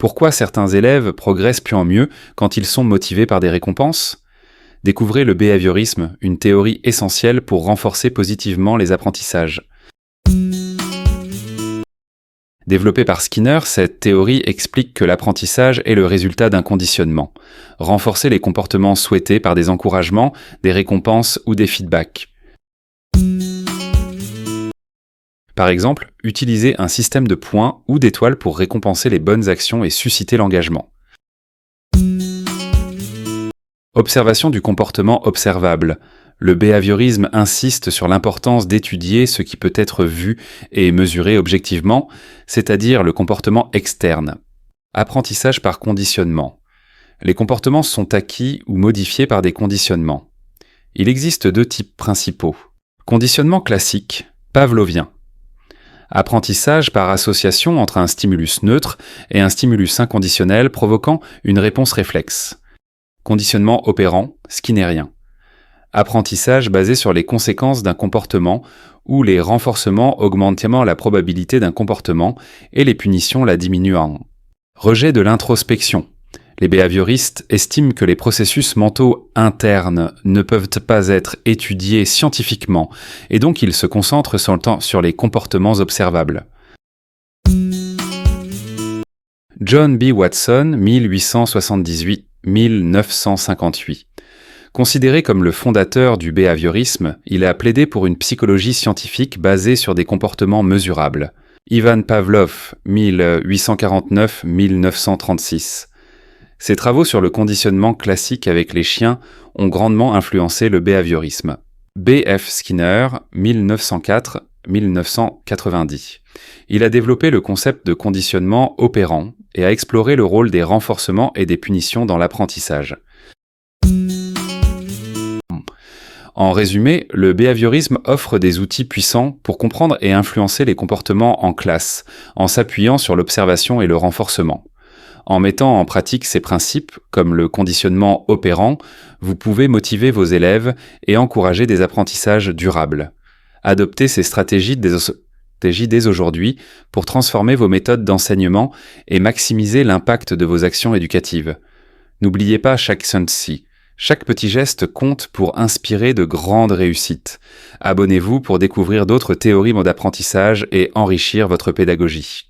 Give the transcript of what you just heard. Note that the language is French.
Pourquoi certains élèves progressent plus en mieux quand ils sont motivés par des récompenses? Découvrez le behaviorisme, une théorie essentielle pour renforcer positivement les apprentissages. Développée par Skinner, cette théorie explique que l'apprentissage est le résultat d'un conditionnement. Renforcer les comportements souhaités par des encouragements, des récompenses ou des feedbacks. Par exemple, utiliser un système de points ou d'étoiles pour récompenser les bonnes actions et susciter l'engagement. Observation du comportement observable. Le behaviorisme insiste sur l'importance d'étudier ce qui peut être vu et mesuré objectivement, c'est-à-dire le comportement externe. Apprentissage par conditionnement. Les comportements sont acquis ou modifiés par des conditionnements. Il existe deux types principaux. Conditionnement classique, pavlovien. Apprentissage par association entre un stimulus neutre et un stimulus inconditionnel provoquant une réponse réflexe. Conditionnement opérant, skinnérien. Apprentissage basé sur les conséquences d'un comportement où les renforcements augmentent la probabilité d'un comportement et les punitions la diminuant. Rejet de l'introspection. Les behavioristes estiment que les processus mentaux internes ne peuvent pas être étudiés scientifiquement et donc ils se concentrent sur les comportements observables. John B. Watson, 1878-1958. Considéré comme le fondateur du behaviorisme, il a plaidé pour une psychologie scientifique basée sur des comportements mesurables. Ivan Pavlov, 1849-1936. Ses travaux sur le conditionnement classique avec les chiens ont grandement influencé le behaviorisme. B.F. Skinner, 1904-1990. Il a développé le concept de conditionnement opérant et a exploré le rôle des renforcements et des punitions dans l'apprentissage. En résumé, le behaviorisme offre des outils puissants pour comprendre et influencer les comportements en classe, en s'appuyant sur l'observation et le renforcement. En mettant en pratique ces principes, comme le conditionnement opérant, vous pouvez motiver vos élèves et encourager des apprentissages durables. Adoptez ces stratégies dès aujourd'hui pour transformer vos méthodes d'enseignement et maximiser l'impact de vos actions éducatives. N'oubliez pas chaque petit geste compte pour inspirer de grandes réussites. Abonnez-vous pour découvrir d'autres théories d'apprentissage et enrichir votre pédagogie.